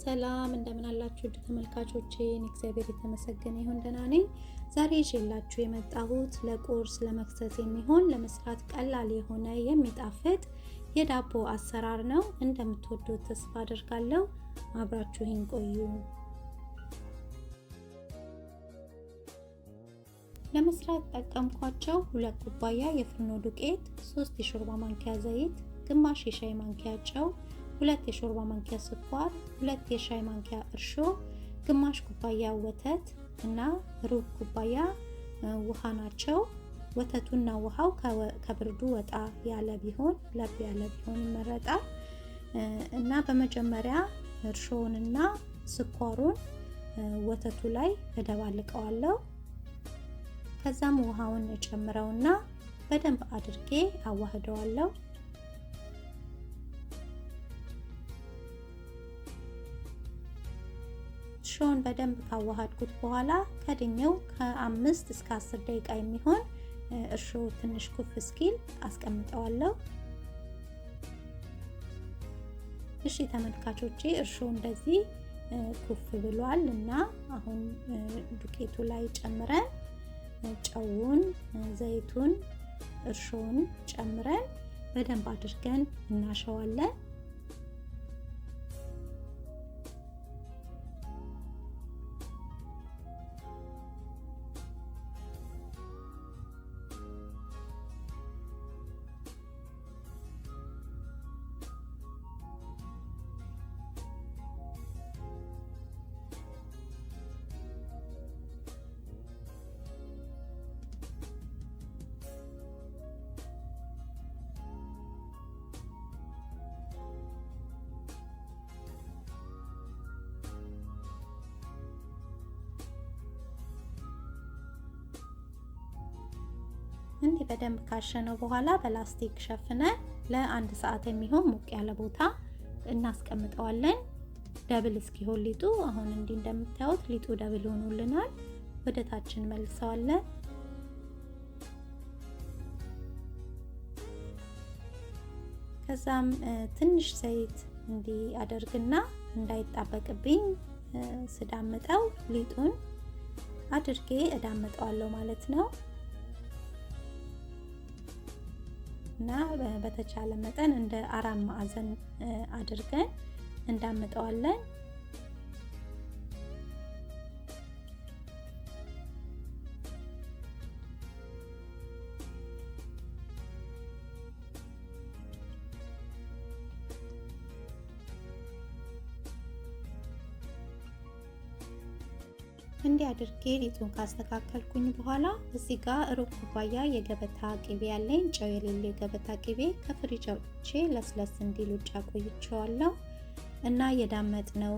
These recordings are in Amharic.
ሰላም እንደምን አላችሁ ተመልካቾቼ? እግዚአብሔር የተመሰገነ ይሁን ደህና ነኝ። ዛሬ ይዤላችሁ የመጣሁት ለቁርስ ለመክሰስ የሚሆን ለመስራት ቀላል የሆነ የሚጣፍጥ የዳቦ አሰራር ነው። እንደምትወዱት ተስፋ አደርጋለሁ። አብራችሁኝ ቆዩ። ለመስራት ተጠቀምኳቸው 2 ኩባያ የፍርኖ ዱቄት፣ 3 የሾርባ ማንኪያ ዘይት፣ ግማሽ የሻይ ማንኪያ ጨው፣ 2 የሾርባ ማንኪያ ስኳር፣ 2 የሻይ ማንኪያ እርሾ፣ ግማሽ ኩባያ ወተት እና ሩብ ኩባያ ውሃ ናቸው። ወተቱና ውሃው ከብርዱ ወጣ ያለ ቢሆን ለብ ያለ ቢሆን ይመረጣል። እና በመጀመሪያ እርሾውንና ስኳሩን ወተቱ ላይ እደባልቀዋለሁ። ከዛም ውሃውን ጨምረውና በደንብ አድርጌ አዋህደዋለሁ። እርሾውን በደንብ ካዋሃድኩት በኋላ ከድኜው ከ5 እስከ 10 ደቂቃ የሚሆን እርሾ ትንሽ ኩፍ እስኪል አስቀምጠዋለሁ። እሺ ተመልካቾቼ፣ እርሾ እንደዚህ ኩፍ ብሏል እና አሁን ዱቄቱ ላይ ጨምረን ጨውን፣ ዘይቱን፣ እርሾውን ጨምረን በደንብ አድርገን እናሸዋለን። እንዲህ በደንብ ካሸነው በኋላ በላስቲክ ሸፍነን ለ1 ሰዓት የሚሆን ሞቅ ያለ ቦታ እናስቀምጠዋለን። ደብል እስኪሆን ሊጡ አሁን እንዲህ እንደምታዩት ሊጡ ደብል ሆኖልናል። ወደ ታች እንመልሰዋለን። ከዛም ትንሽ ዘይት እንዲህ አደርግና እንዳይጣበቅብኝ ስዳምጠው ሊጡን አድርጌ እዳምጠዋለሁ ማለት ነው። እና በተቻለ መጠን እንደ 4 ማዕዘን አድርገን እንዳምጠዋለን። እንዲህ አድርጌ ሊጡን ካስተካከልኩኝ በኋላ እዚህ ጋር ሩብ ኩባያ የገበታ ቅቤ ያለኝ ጨው የሌለው የገበታ ቅቤ ከፍሪጅ አውጥቼ ለስለስ እንዲል ውጭ አቆይቼዋለሁ እና የዳመጥነው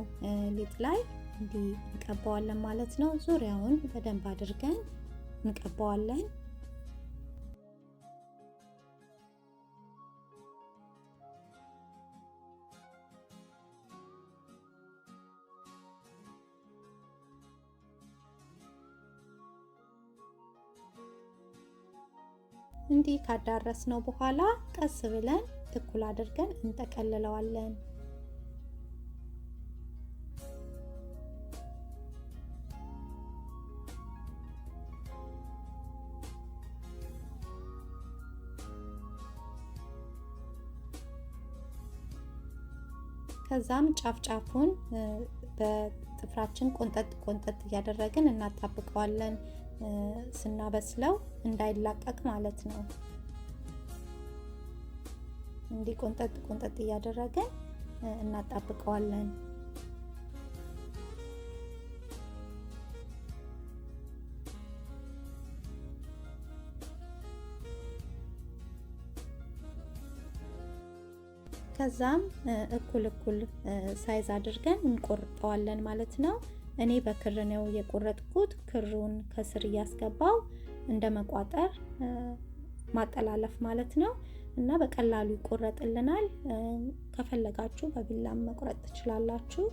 ሊጥ ላይ እንዲህ እንቀባዋለን ማለት ነው። ዙሪያውን በደንብ አድርገን እንቀባዋለን። እንዲህ ካዳረስነው በኋላ ቀስ ብለን እኩል አድርገን እንጠቀልለዋለን። ከዛም ጫፍጫፉን በጥፍራችን ቆንጠጥ እያደረግን እናጣብቀዋለን። ስናበስለው እንዳይላቀቅ ማለት ነው። እንዲህ ቆንጠጥ እያደረግን እናጣብቀዋለን። ከዛም እኩል ሳይዝ አድርገን እንቆርጠዋለን ማለት ነው። እኔ በክር ነው የቆረጥኩት። ክሩን ከስር እያስገባው እንደ መቋጠር ማጠላለፍ ማለት ነው እና በቀላሉ ይቆረጥልናል። ከፈለጋችሁ በቢላም መቁረጥ ትችላላችሁ።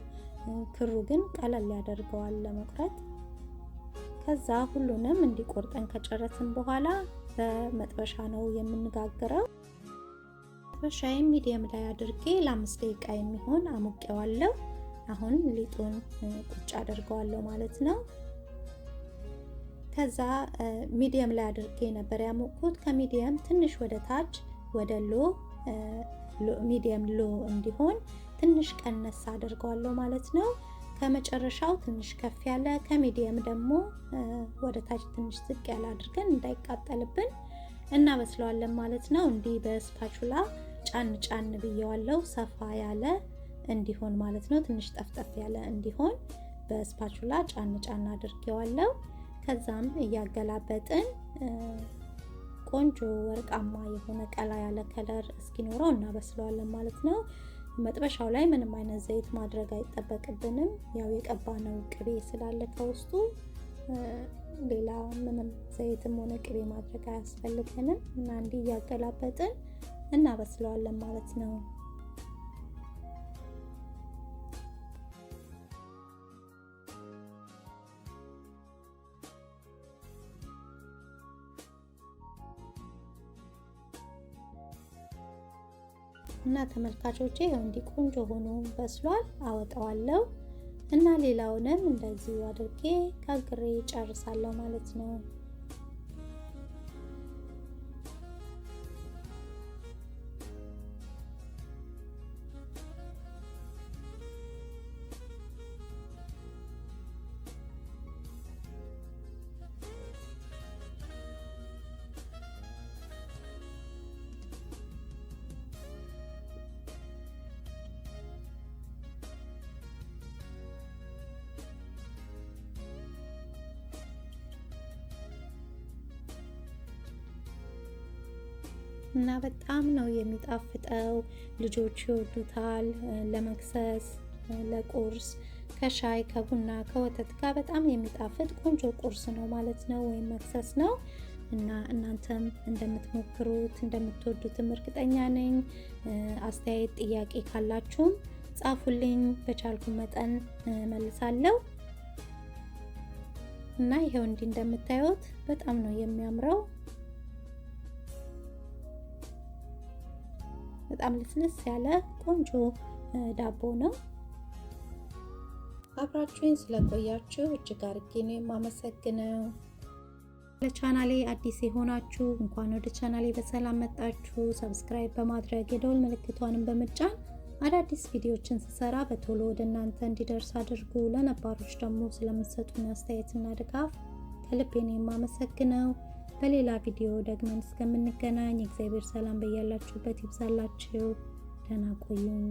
ክሩ ግን ቀለል ያደርገዋል ለመቁረጥ። ከዛ ሁሉንም እንዲቆርጠን ከጨረስን በኋላ በመጥበሻ ነው የምንጋግረው። መጥበሻዬን ሚዲየም ላይ አድርጌ ለ5 ደቂቃ የሚሆን አሙቄዋለሁ። አሁን ሊጡን ቁጭ አድርገዋለሁ ማለት ነው። ከዛ ሚዲየም ላይ አድርጌ ነበር ያሞቁት። ከሚዲየም ትንሽ ወደ ታች ወደ ሚዲየም ሎ እንዲሆን ትንሽ ቀነስ አድርገዋለሁ ማለት ነው። ከመጨረሻው ትንሽ ከፍ ያለ ከሚዲየም ደግሞ ወደ ታች ትንሽ ዝቅ ያለ አድርገን እንዳይቃጠልብን እናበስለዋለን ማለት ነው። እንዲህ በስፓቹላ ጫን ጫን ብየዋለሁ ሰፋ ያለ እንዲሆን ማለት ነው። ትንሽ ጠፍጠፍ ያለ እንዲሆን በስፓቹላ ጫን ጫን አድርጌዋለሁ። ከዛም እያገላበጥን ቆንጆ ወርቃማ የሆነ ቀላ ያለ ከለር እስኪኖረው እናበስለዋለን ማለት ነው። መጥበሻው ላይ ምንም አይነት ዘይት ማድረግ አይጠበቅብንም። ያው የቀባነው ቅቤ ስላለ ከውስጡ ሌላ ምንም ዘይትም ሆነ ቅቤ ማድረግ አያስፈልገንም እና እንዲህ እያገላበጥን እናበስለዋለን ማለት ነው። እና ተመልካቾቼ ያው እንዲህ ቆንጆ ሆኖ በስሏል። አወጣዋለሁ እና ሌላውንም እንደዚሁ አድርጌ ጋግሬ ጨርሳለሁ ማለት ነው። እና በጣም ነው የሚጣፍጠው። ልጆች ይወዱታል። ለመክሰስ፣ ለቁርስ፣ ከሻይ፣ ከቡና፣ ከወተት ጋር በጣም የሚጣፍጥ ቆንጆ ቁርስ ነው ማለት ነው፣ ወይም መክሰስ ነው። እና እናንተም እንደምትሞክሩት እንደምትወዱትም እርግጠኛ ነኝ። አስተያየት፣ ጥያቄ ካላችሁም ጻፉልኝ፣ በቻልኩ መጠን መልሳለሁ። እና ይሄው እንዲህ እንደምታዩት በጣም ነው የሚያምረው። በጣም ልስልስ ያለ ቆንጆ ዳቦ ነው። አብራችሁኝ ስለቆያችሁ እጅግ አድርጌ ነው የማመሰግነው። ለቻናሌ አዲስ የሆናችሁ እንኳን ወደ ቻናሌ በሰላም መጣችሁ። ሰብስክራይብ በማድረግ የደወል ምልክቷንም በመጫን አዳዲስ ቪዲዮዎችን ስሰራ በቶሎ ወደ እናንተ እንዲደርስ አድርጉ። ለነባሮች ደግሞ ስለምትሰጡኝ አስተያየትና ድጋፍ ከልቤ ነው የማመሰግነው። በሌላ ቪዲዮ ደግመን እስከምንገናኝ እግዚአብሔር ሰላም በያላችሁበት ይብዛላችሁ። ደህና ቆዩኝ።